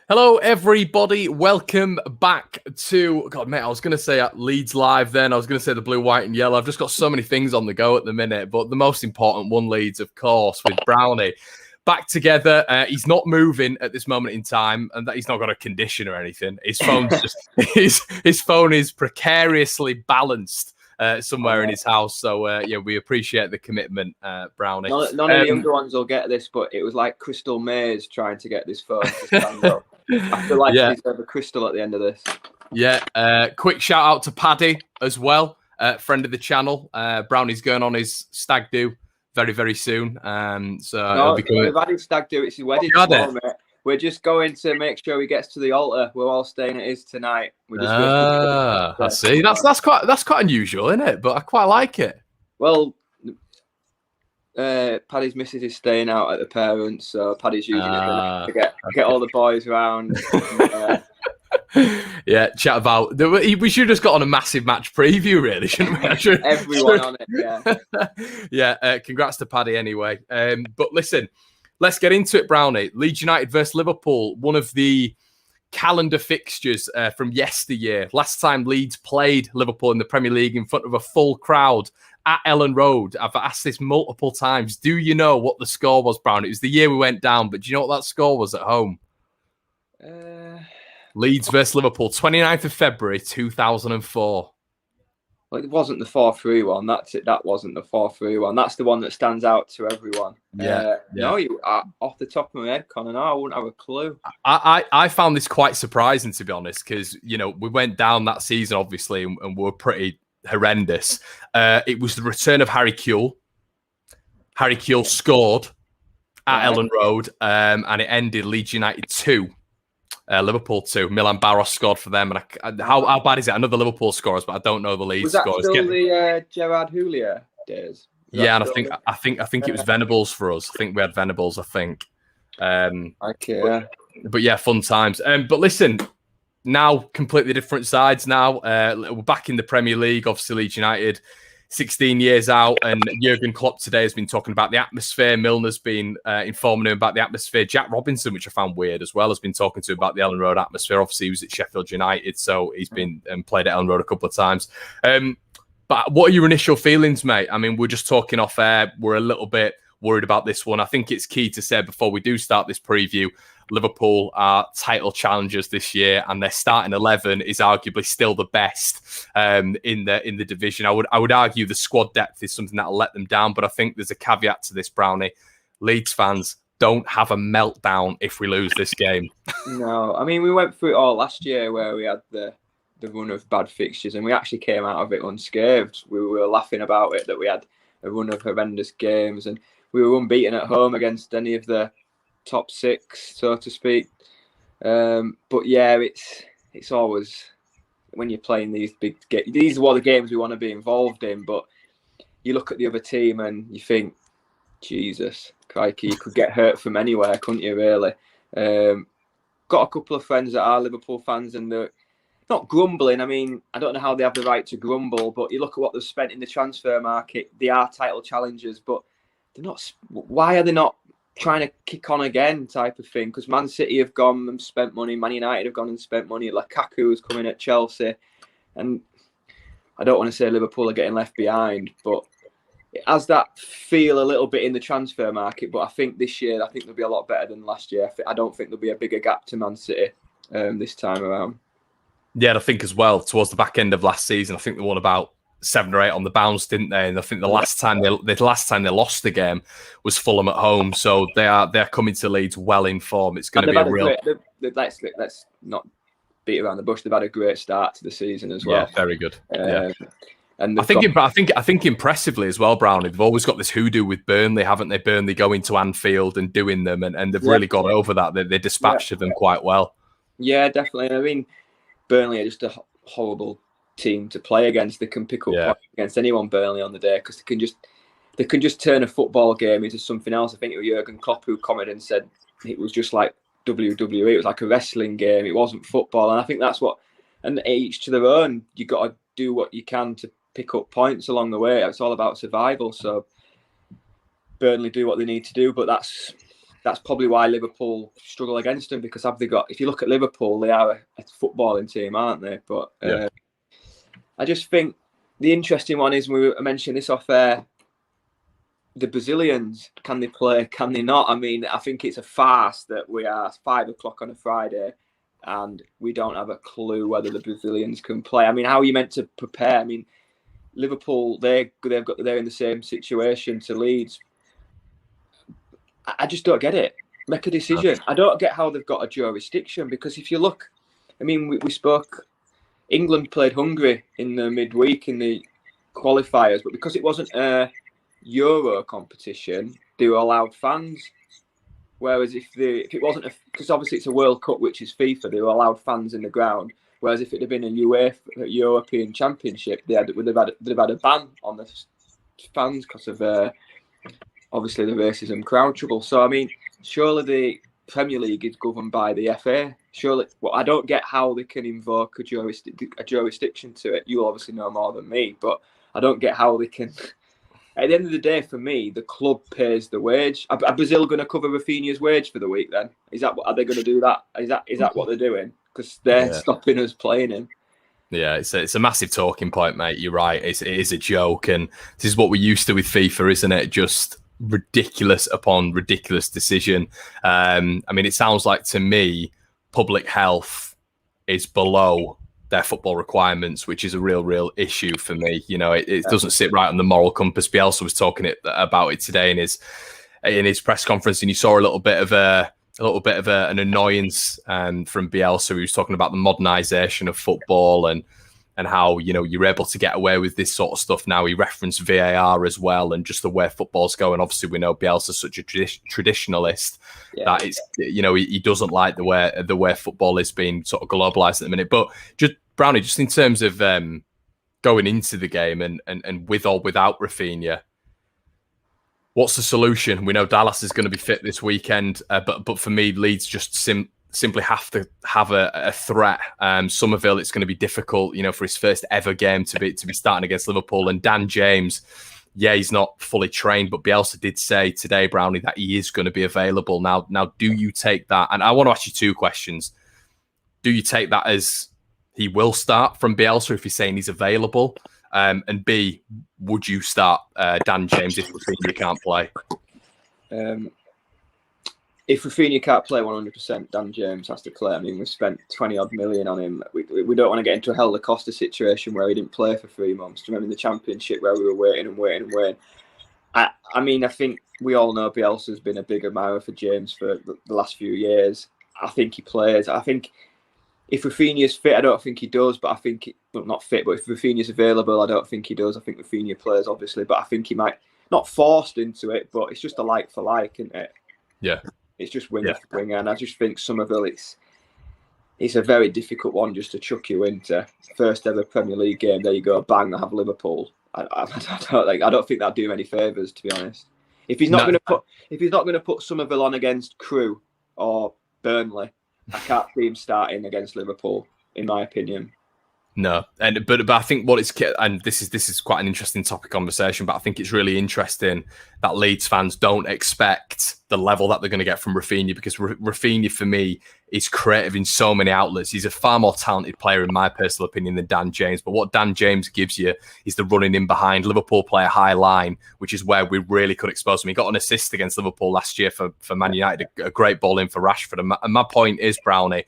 Hello, everybody. Welcome back to... God, mate, I was going to say at Leeds Live then. I was going to say the blue, white and yellow. I've just got so many things on the go at the minute. But the most important one, Leeds, of course, with Brownie. Back together. He's not moving at this moment in time, and that he's not got a condition or anything. His phone's just... his phone is precariously balanced somewhere in his house. So, yeah, we appreciate the commitment, Brownie. None of the younger ones will get this, but it was like Crystal Maze trying to get this phone to stand up. I feel like he's a crystal at the end of this. Yeah. Quick shout out to Paddy as well, friend of the channel. Brownie's going on his stag do very, very soon. We've had his stag do. It's his wedding tomorrow, mate. We're just going to make sure he gets to the altar. We're all staying at his tonight. I see. That's quite unusual, isn't it? But I quite like it. Well, Paddy's missus is staying out at the parents, so Paddy's using it to get all the boys around. Yeah, chat about. We should have just got on a massive match preview, really, shouldn't we? Everyone on it, yeah. Yeah. Congrats to Paddy anyway. But listen, let's get into it, Brownie. Leeds United versus Liverpool, one of the calendar fixtures from yesteryear. Last time Leeds played Liverpool in the Premier League in front of a full crowd at Ellen Road. I've asked this multiple times. Do you know what the score was, Brownie? It was the year we went down, but do you know what that score was at home? Leeds versus Liverpool, 29th of February, 2004. Well, it wasn't the 4-3 one. That's it. That wasn't the 4-3 one. That's the one that stands out to everyone. Yeah. No, you off the top of my head, Connor. No, I wouldn't have a clue. I found this quite surprising, to be honest, because we went down that season, obviously, and we were pretty horrendous. It was the return of Harry Kewell. Harry Kewell scored at Ellen Road, and it ended Leeds United 2. Liverpool 2. Milan Barros scored for them. And how bad is it? Another Liverpool scores, but I don't know the Leeds scores. Was that still the Gerard Houllier days? Yeah, and I think it was Venables for us. I think we had Venables. I think. Okay. But yeah, fun times. But listen, now completely different sides. Now we're back in the Premier League. Obviously, Leeds United, 16 years out, and Jurgen Klopp today has been talking about the atmosphere. Milner's been informing him about the atmosphere. Jack Robinson, which I found weird as well, has been talking to him about the Ellen Road atmosphere. Obviously, he was at Sheffield United, so he's been played at Ellen Road a couple of times. But what are your initial feelings, mate? I mean, we're just talking off air. We're a little bit worried about this one. I think it's key to say before we do start this preview, Liverpool are title challengers this year, and their starting 11 is arguably still the best in the division. I would argue the squad depth is something that'll let them down, but I think there's a caveat to this, Brownie. Leeds fans, don't have a meltdown if we lose this game. No, I mean, we went through it all last year where we had the run of bad fixtures, and we actually came out of it unscathed. We were laughing about it that we had a run of horrendous games, and we were unbeaten at home against any of the top six, so to speak. But yeah, it's always when you're playing these big games. These are all the games we want to be involved in. But you look at the other team and you think, Jesus, crikey, you could get hurt from anywhere, couldn't you? Really. Got a couple of friends that are Liverpool fans, and they're not grumbling. I mean, I don't know how they have the right to grumble, but you look at what they've spent in the transfer market. They are title challengers, but they're not. Why are they not trying to kick on again, type of thing? Because Man City have gone and spent money, Man United have gone and spent money, Lukaku is coming at Chelsea, and I don't want to say Liverpool are getting left behind, but it has that feel a little bit in the transfer market. But I think this year, they'll be a lot better than last year. I don't think there'll be a bigger gap to Man City this time around. Yeah, I think as well, towards the back end of last season, I think they won about 7 or 8 on the bounce, didn't they? And I think the last time they lost the game was Fulham at home. So they're coming to Leeds well in form. It's going to be a real. Let's not beat around the bush. They've had a great start to the season as well. Yeah, very good. And I think impressively as well, Brownie. They've always got this hoodoo with Burnley, haven't they? Burnley going to Anfield and doing them, and they've really got over that. They dispatched them quite well. Yeah, definitely. I mean, Burnley are just a horrible team to play against. They can pick up points against anyone, Burnley, on the day, because they can just turn a football game into something else. I think it was Jurgen Klopp who commented and said it was just like WWE. It was like a wrestling game. It wasn't football, and I think that's what. And each to their own. You got to do what you can to pick up points along the way. It's all about survival. So Burnley do what they need to do, but that's that's probably why Liverpool struggle against them, because have they got? If you look at Liverpool, they are a footballing team, aren't they? But I just think the interesting one is, I mentioned this off air, the Brazilians, can they play? Can they not? I mean, I think it's a farce that we are 5 o'clock on a Friday and we don't have a clue whether the Brazilians can play. I mean, how are you meant to prepare? I mean, Liverpool, they're in the same situation to Leeds. I just don't get it. Make a decision. I don't get how they've got a jurisdiction, because if you look, I mean, we spoke, England played Hungary in the midweek in the qualifiers, but because it wasn't a Euro competition, they were allowed fans. Whereas if it wasn't, because obviously it's a World Cup, which is FIFA, they were allowed fans in the ground. Whereas if it had been a UEFA European Championship, they'd have had a ban on the fans because of obviously the racism crowd trouble. So I mean, surely the Premier League is governed by the FA. Surely, well, I don't get how they can invoke a jurisdiction to it. You obviously know more than me, but I don't get how they can. At the end of the day, for me, the club pays the wage. Are Brazil going to cover Rafinha's wage for the week? Then are they going to do that? Is that what they're doing? Because they're stopping us playing him. Yeah, it's a massive talking point, mate. You're right. It is a joke, and this is what we're used to with FIFA, isn't it? Just ridiculous upon ridiculous decision. I mean, it sounds like to me, public health is below their football requirements, which is a real issue for me. You know, it doesn't sit right on the moral compass. Bielsa was talking about it today in his press conference, and you saw a little bit of an annoyance from Bielsa. He was talking about the modernisation of football and how, you know, you're able to get away with this sort of stuff now. He referenced VAR as well, and just the way football's going. Obviously, we know Bielsa's such a traditionalist that it's, you know, he doesn't like the way football is being sort of globalised at the minute. But just Brownie, just in terms of going into the game and with or without Rafinha, what's the solution? We know Dallas is going to be fit this weekend, but for me, Leeds just simply have to have a threat. Somerville, it's going to be difficult, you know, for his first ever game to be starting against Liverpool. And Dan James, he's not fully trained, but Bielsa did say today, Brownie, that he is going to be available. Now, do you take that? And I want to ask you two questions. Do you take that as he will start from Bielsa if he's saying he's available? And B, would you start Dan James if Rafinha can't play? If Rafinha can't play 100%, Dan James has to play. I mean, we've spent 20-odd million on him. We don't want to get into a Helder Costa situation where he didn't play for 3 months. Do you remember in the Championship where we were waiting? I mean, I think we all know Bielsa's been a big admirer for James for the last few years. I think he plays. I think if Rafinha's fit, I don't think he does, but I think, not fit, but if Rafinha's available, I don't think he does. I think Rafinha plays, obviously, but I think he might, not forced into it, but it's just a like for like, isn't it? Yeah. It's just winger for winger, and I just think Somerville, it's a very difficult one just to chuck you into first ever Premier League game. There you go, bang, I have Liverpool. I don't think that'd do him any favours, to be honest. If he's not going to put Somerville on against Crewe or Burnley, I can't see him starting against Liverpool, in my opinion. No, but I think and this is quite an interesting topic conversation, but I think it's really interesting that Leeds fans don't expect the level that they're going to get from Rafinha, because Rafinha, for me, is creative in so many outlets. He's a far more talented player, in my personal opinion, than Dan James. But what Dan James gives you is the running in behind. Liverpool play a high line, which is where we really could expose him. He got an assist against Liverpool last year for Man United, a great ball in for Rashford. And my point is, Brownie,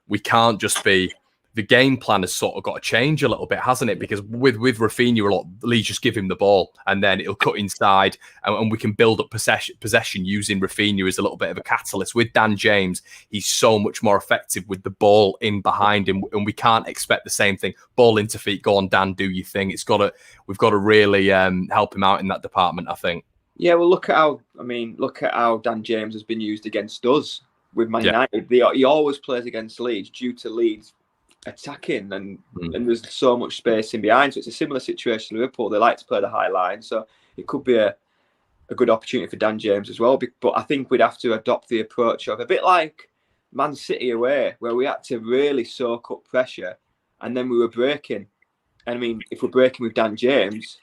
we can't just be... The game plan has sort of got to change a little bit, hasn't it? Because with Rafinha, Leeds just give him the ball and then it'll cut inside and we can build up possession using Rafinha as a little bit of a catalyst. With Dan James, he's so much more effective with the ball in behind him, and we can't expect the same thing. Ball into feet, go on, Dan, do your thing. We've got to really help him out in that department, I think. Yeah, well, look at how Dan James has been used against us with Man United. He always plays against Leeds due to Leeds attacking and there's so much space in behind, so it's a similar situation to Liverpool. They like to play the high line, so it could be a good opportunity for Dan James as well. But I think we'd have to adopt the approach of a bit like Man City away, where we had to really soak up pressure and then we were breaking. And I mean, if we're breaking with Dan James,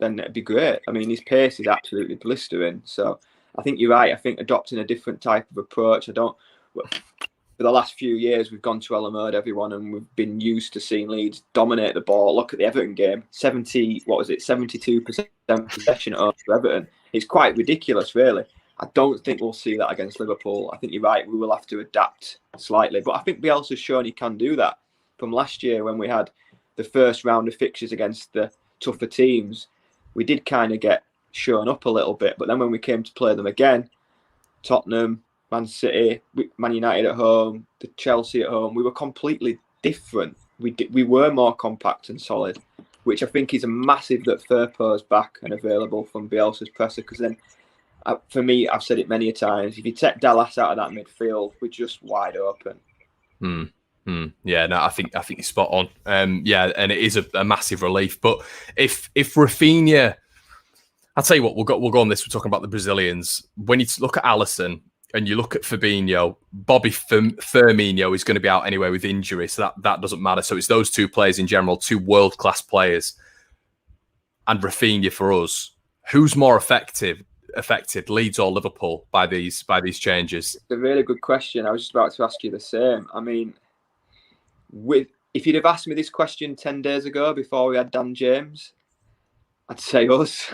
then it'd be great. I mean, his pace is absolutely blistering, so I think you're right. I think adopting a different type of approach. For the last few years, we've gone to Elland, everyone, and we've been used to seeing Leeds dominate the ball. Look at the Everton game, 72% possession over Everton. It's quite ridiculous, really. I don't think we'll see that against Liverpool. I think you're right. We will have to adapt slightly, but I think Bielsa's shown he can do that. From last year, when we had the first round of fixtures against the tougher teams, we did kind of get shown up a little bit. But then when we came to play them again, Tottenham, Man City, Man United at home, the Chelsea at home, we were completely different. We were more compact and solid, which I think is a massive that Firpo's back and available from Bielsa's presser. Because then, for me, I've said it many a times, if you take Dallas out of that midfield, we're just wide open. Yeah, no, I think you're spot on. Yeah, and it is a massive relief. But if Rafinha, I'll tell you what, we'll go on this. We're talking about the Brazilians. When you look at Alisson and you look at Fabinho, Bobby Firmino is going to be out anyway with injury, so that doesn't matter. So it's those two players in general, two world-class players, and Rafinha for us. Who's more affected, Leeds or Liverpool, by these changes? It's a really good question. I was just about to ask you the same. I mean, if you'd have asked me this question 10 days ago before we had Dan James, I'd say us.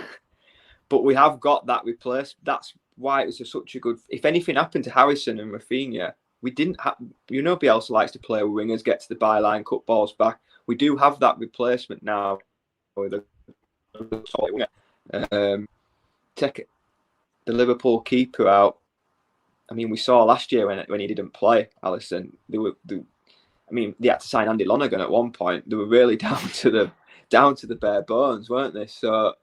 But we have got that replaced. That's why it was such a good. If anything happened to Harrison and Rafinha, we didn't have. Bielsa likes to play with wingers, get to the byline, cut balls back. We do have that replacement now with a solid winger. Take the Liverpool keeper out. I mean, we saw last year when he didn't play, Alisson. They had to sign Andy Lonergan at one point. They were really down to the bare bones, weren't they? So.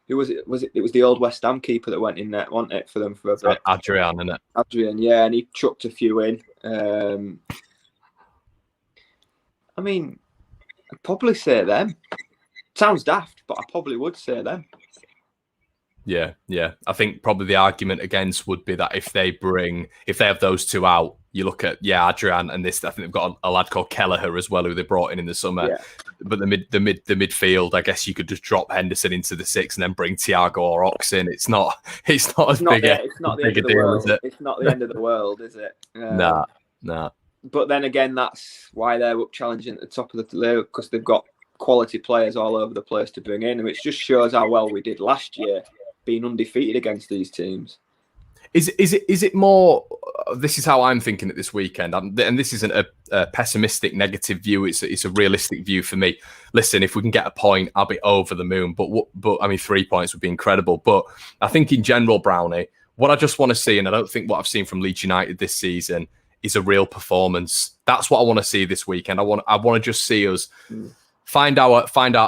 Who was it? It was the old West Ham keeper that went in there, wasn't it, for them for a bit? Adrian, isn't it? Adrian, yeah, and he chucked a few in. I mean, I'd probably say them. Sounds daft, but I probably would say them. Yeah. I think probably the argument against would be that if they have those two out, you look at Adrian and this. I think they've got a lad called Kelleher as well, who they brought in the summer. Yeah. But the midfield, I guess you could just drop Henderson into the 6 and then bring Thiago or Ox in. It's not as big a deal, is it? It's not the end of the world, is it? Nah. But then again, that's why they're up challenging at the top of the league, because they've got quality players all over the place to bring in, which just shows how well we did last year, being undefeated against these teams. Is it more? This is how I'm thinking it this weekend, and this isn't a pessimistic, negative view. It's a realistic view for me. Listen, if we can get a point, I'll be over the moon. But I mean, 3 points would be incredible. But I think in general, Brownie, what I just want to see, and I don't think what I've seen from Leeds United this season is a real performance. That's what I want to see this weekend. I want to just see us. Find our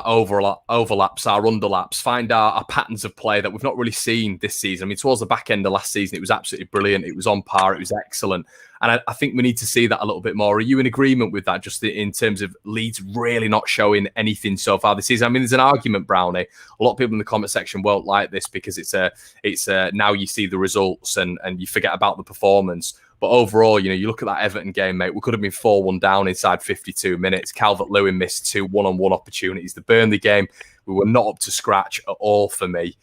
overlaps, our underlaps, find our patterns of play that we've not really seen this season. I mean, towards the back end of last season, it was absolutely brilliant. It was on par. It was excellent. And I think we need to see that a little bit more. Are you in agreement with that, just in terms of Leeds really not showing anything so far this season? I mean, there's an argument, Brownie. A lot of people in the comment section won't like this because it's now you see the results and you forget about the performance. But overall, you look at that Everton game, mate, we could have been 4-1 down inside 52 minutes. Calvert-Lewin missed 2 one-on-one opportunities. The Burnley game, we were not up to scratch at all for me.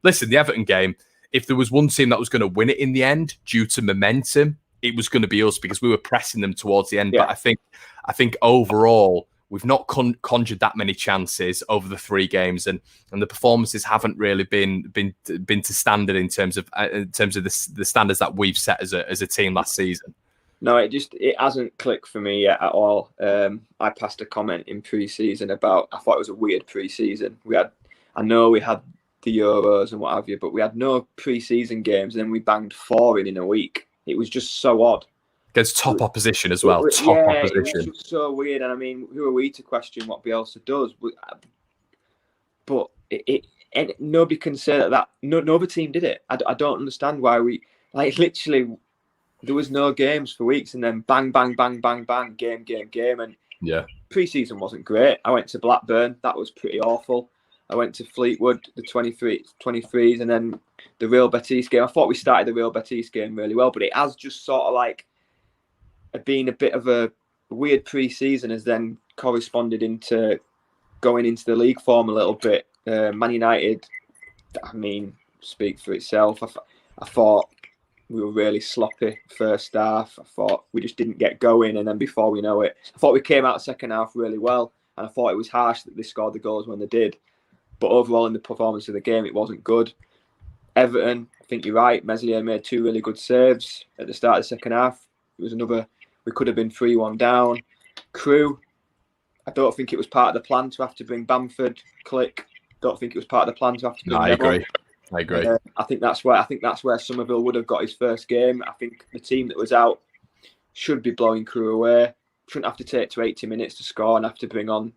Listen, the Everton game, if there was one team that was going to win it in the end due to momentum, it was going to be us because we were pressing them towards the end. Yeah. But I think overall, we've not conjured that many chances over the 3 games, and the performances haven't really been to standard in terms of the standards that we've set as a team last season. No, it hasn't clicked for me yet at all. I passed a comment in pre-season about I thought it was a weird pre-season. I know we had the Euros and what have you, but we had no pre-season games, and then we banged 4 in a week. It was just so odd. Against top opposition as well. Opposition. It was just so weird. And I mean, who are we to question what Bielsa does? But nobody can say that no other team did it. I don't understand why we literally there was no games for weeks, and then bang, bang, bang, bang, bang, game, and pre-season wasn't great. I went to Blackburn, that was pretty awful. I went to Fleetwood, the 23s, and then the Real Betis game. I thought we started the Real Betis game really well, but it has just sort of been a bit of a weird pre-season, has then corresponded into going into the league form a little bit. Man United, I mean, speak for itself. I thought we were really sloppy first half. I thought we just didn't get going, and then before we know it, I thought we came out second half really well, and I thought it was harsh that they scored the goals when they did. But overall, in the performance of the game, it wasn't good. Everton, I think you're right. Meslier made 2 really good saves at the start of the second half. It was another. We could have been 3-1 down. Crew, I don't think it was part of the plan to have to bring Bamford, Click. Don't think it was part of the plan to have to bring. No, I agree. I agree. I think that's where Somerville would have got his first game. I think the team that was out should be blowing Crew away. Shouldn't have to take to 80 minutes to score and have to bring on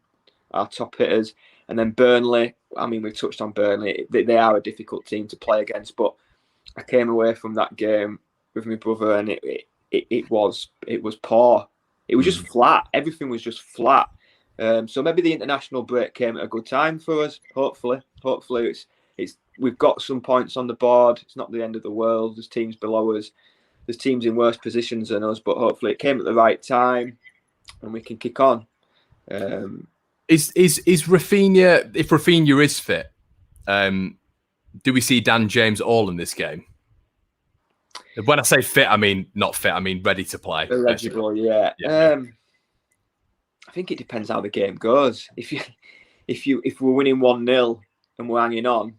our top hitters. And then Burnley. I mean, we've touched on Burnley. They are a difficult team to play against. But I came away from that game with my brother, and it was poor. It was just flat. Everything was just flat. So maybe the international break came at a good time for us. Hopefully it's we've got some points on the board. It's not the end of the world. There's teams below us. There's teams in worse positions than us. But hopefully it came at the right time, and we can kick on. Is Rafinha? If Rafinha is fit, do we see Dan James all in this game? When I say fit, I mean not fit. I mean ready to play. Eligible, yeah. I think it depends how the game goes. If we're winning 1-0 and we're hanging on,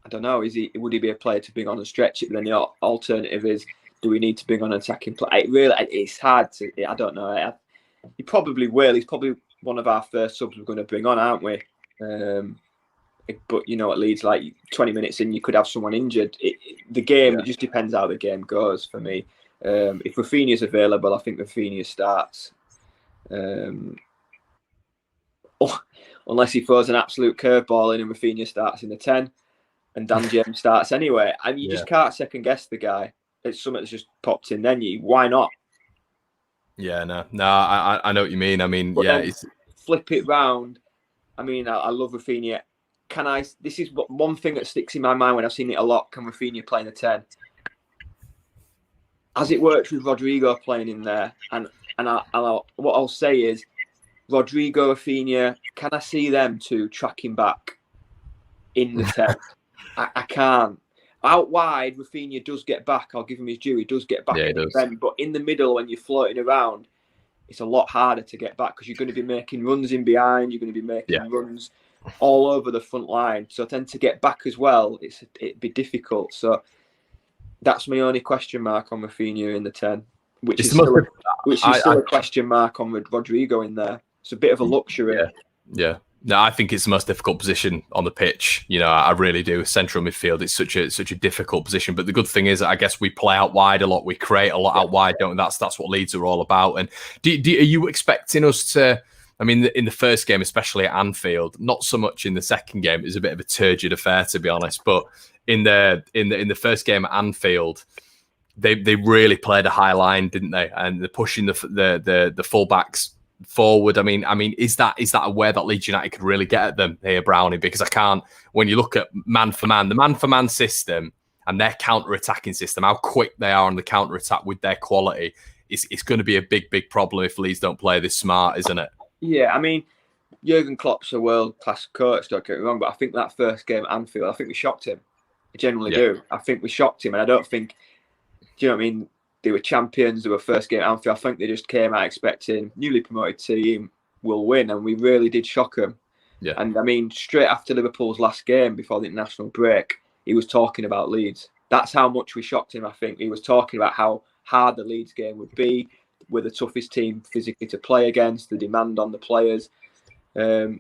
I don't know. Would he be a player to bring on and stretch it? But then the alternative is, do we need to bring on an attacking player? It's hard to. I don't know. He probably will. He's probably one of our first subs we're going to bring on, aren't we? But you know, at Leeds, like 20 minutes in, you could have someone injured. The game, it just depends how the game goes for me. If Rafinha's available, I think Rafinha starts. Unless he throws an absolute curveball in and Rafinha starts in the 10 and Dan James starts anyway. I mean, you just can't second guess the guy. It's something that's just popped in. Then why not? Yeah, no, I know what you mean. I mean, but it's... flip it round. I mean, I love Rafinha. This is one thing that sticks in my mind when I've seen it a lot. Can Rafinha play in the 10? As it works with Rodrigo playing in there, and what I'll say is, Rodrigo, Rafinha, can I see them two tracking back in the 10? I can't. Out wide, Rafinha does get back. I'll give him his due. He does get back in the 10. But in the middle, when you're floating around, it's a lot harder to get back because you're going to be making runs in behind. You're going to be making runs all over the front line. So then to get back as well, it'd be difficult. So that's my only question mark on Rafinha in the 10, which is still a question mark on Rodrigo in there. It's a bit of a luxury. Yeah. No, I think it's the most difficult position on the pitch. You know, I really do. Central midfield, it's such a difficult position. But the good thing is, I guess we play out wide a lot. We create a lot out wide, don't we? That's what Leeds are all about. And are you expecting us to? I mean, in the first game, especially at Anfield, not so much in the second game. It was a bit of a turgid affair, to be honest. But in the first game at Anfield, they really played a high line, didn't they? And they're pushing the fullbacks forward. I mean, is that a way that Leeds United could really get at them here, Brownie? Because I can't. When you look at man for man, the man for man system and their counter-attacking system, how quick they are on the counter-attack with their quality, it's going to be a big problem if Leeds don't play this smart, isn't it? Yeah, I mean, Jurgen Klopp's a world-class coach, don't get me wrong, but I think that first game at Anfield, I think we shocked him. I genuinely do. I think we shocked him, and I don't think, do you know what I mean? They were champions, they were first game at Anfield. I think they just came out expecting newly promoted team will win, and we really did shock them. Yeah. And I mean, straight after Liverpool's last game, before the international break, he was talking about Leeds. That's how much we shocked him, I think. He was talking about how hard the Leeds game would be. We're the toughest team physically to play against, the demand on the players. So,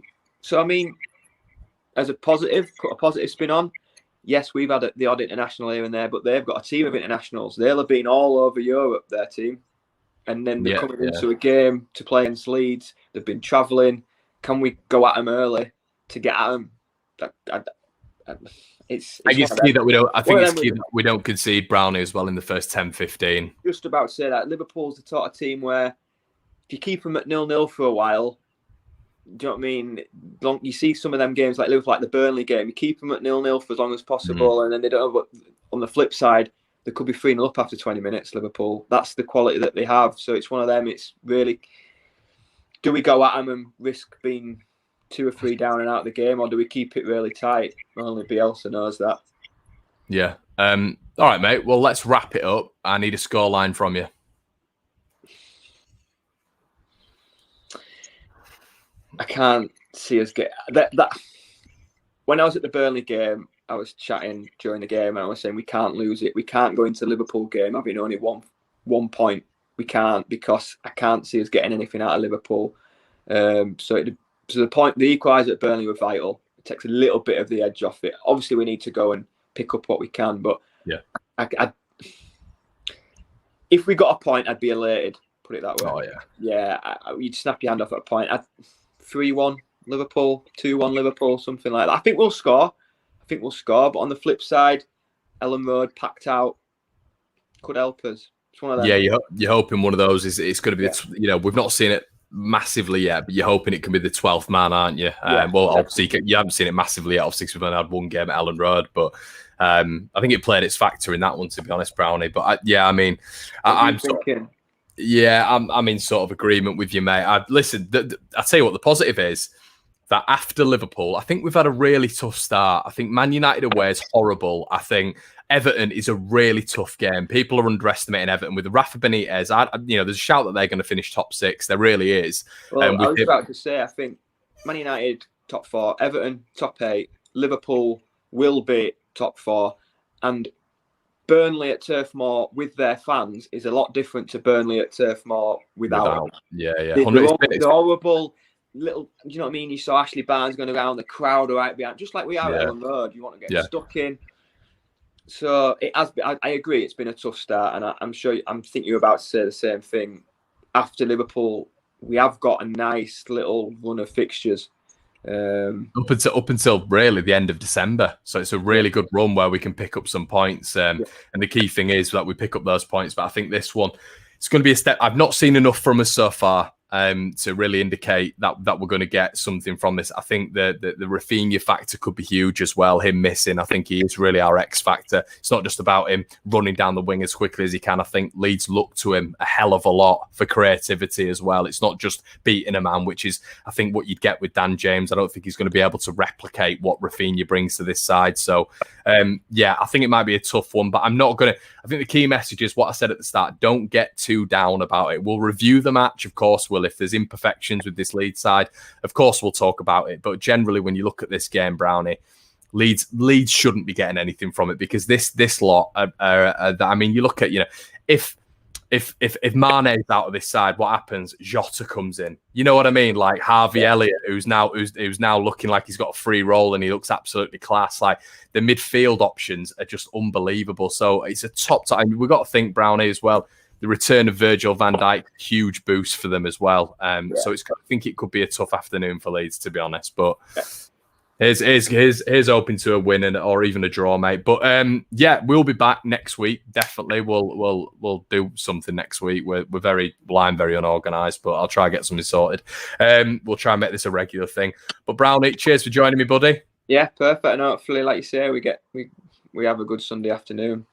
I mean, as a positive, put a positive spin on. Yes, we've had the odd international here and there, but they've got a team of internationals. They'll have been all over Europe, their team. And then they're coming into a game to play against Leeds. They've been travelling. Can we go at them early to get at them? It's key that we don't. I think it's key that we don't concede Brownie as well in the first 10, 15. Just about to say that. Liverpool's the sort of team where if you keep them at 0-0 for a while, do you know what I mean? You see some of them games like Liverpool, like the Burnley game, you keep them at 0-0 for as long as possible, and then they don't. But on the flip side, they could be 3-0 up after 20 minutes. Liverpool, that's the quality that they have. So it's one of them. It's really, do we go at them and risk being 2 or 3 down and out of the game, or do we keep it really tight? Only Bielsa knows that. Yeah. All right, mate. Well, let's wrap it up. I need a scoreline from you. I can't see us get that. When I was at the Burnley game, I was chatting during the game and I was saying we can't lose it. We can't go into the Liverpool game having only one point. We can't, because I can't see us getting anything out of Liverpool. So the equaliser at Burnley were vital. It takes a little bit of the edge off it. Obviously, we need to go and pick up what we can. But yeah, if we got a point, I'd be elated. Put it that way. Oh yeah, yeah. You'd snap your hand off at a point. 3-1 Liverpool, 2-1 Liverpool, something like that. I think we'll score. But on the flip side, Ellen Road packed out could help us. It's one of them. Yeah, you're hoping one of those is it's going to be. We've not seen it massively yet, but you're hoping it can be the 12th man, aren't you? Obviously you haven't seen it massively yet. Obviously, we've only had one game at Ellen Road, but I think it played its factor in that one, to be honest, Brownie. But I'm in sort of agreement with you, mate. Listen, I tell you what, the positive is that after Liverpool, I think we've had a really tough start. I think Man United away is horrible. I think Everton is a really tough game. People are underestimating Everton with Rafa Benitez. There's a shout that they're going to finish top 6. There really is. Well, I was about to say, I think Man United top 4, Everton top 8, Liverpool will be top 4, and Burnley at Turf Moor with their fans is a lot different to Burnley at Turf Moor without. Yeah. They're horrible. Little, do you know what I mean? You saw Ashley Barnes going around, the crowd right behind, just like we are at Ellen Road. You want to get stuck in. So it has been, I agree, it's been a tough start, and I'm think you're about to say the same thing. After Liverpool, we have got a nice little run of fixtures. Up until really the end of December. So it's a really good run where we can pick up some points. And the key thing is that we pick up those points. But I think this one, it's going to be a step. I've not seen enough from us so far to really indicate that we're going to get something from this. I think the Rafinha factor could be huge as well. Him missing, I think he is really our X factor. It's not just about him running down the wing as quickly as he can. I think Leeds look to him a hell of a lot for creativity as well. It's not just beating a man, which is, I think, what you'd get with Dan James. I don't think he's going to be able to replicate what Rafinha brings to this side. So, I think it might be a tough one, but I'm not going to. I think the key message is what I said at the start. Don't get too down about it. We'll review the match, of course. If there's imperfections with this Leeds side, of course we'll talk about it. But generally, when you look at this game, Brownie, Leeds shouldn't be getting anything from it, because this lot. You look at if Mane is out of this side, what happens? Jota comes in. You know what I mean? Like Harvey Elliott, who's now looking like he's got a free role and he looks absolutely class. Like the midfield options are just unbelievable. So it's a top. We've got to think, Brownie, as well. The return of Virgil van Dijk, huge boost for them as well. So I think it could be a tough afternoon for Leeds, to be honest. But here's hoping to a win or even a draw, mate. But we'll be back next week. Definitely, we'll do something next week. I'm very unorganised, but I'll try and get something sorted. We'll try and make this a regular thing. But Brownie, cheers for joining me, buddy. Yeah, perfect. And hopefully, like you say, we have a good Sunday afternoon.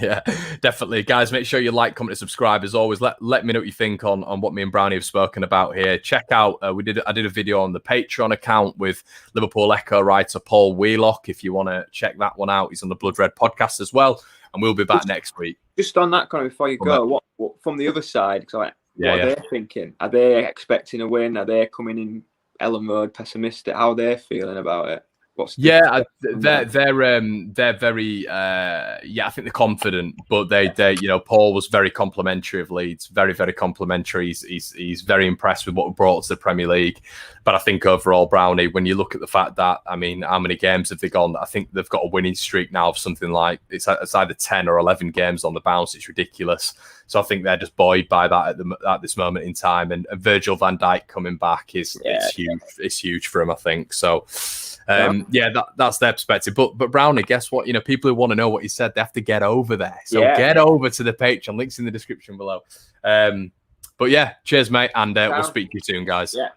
Yeah, definitely, guys. Make sure you like, comment, and subscribe. As always, let me know what you think on what me and Brownie have spoken about here. Check out I did a video on the Patreon account with Liverpool Echo writer Paul Wheelock. If you want to check that one out, he's on the Blood Red podcast as well. And we'll be back next week. Just on that, Connor, before you go, what from the other side? What are they thinking? Are they expecting a win? Are they coming in Ellen Road pessimistic? How are they feeling about it? They're very I think they're confident, but they Paul was very complimentary of Leeds, very, very complimentary. He's very impressed with what we brought to the Premier League. But I think overall, Brownie, when you look at the fact that, how many games have they gone? I think they've got a winning streak now of something like it's either 10 or 11 games on the bounce. It's ridiculous. So I think they're just buoyed by that at this moment in time. And Virgil van Dijk coming back is huge. It's huge for him, I think. So. That's their perspective. But Brownie, guess what? People who want to know what he said, they have to get over there. So get over to the Patreon. Links in the description below. But cheers, mate, and we'll speak to you soon, guys. Yeah.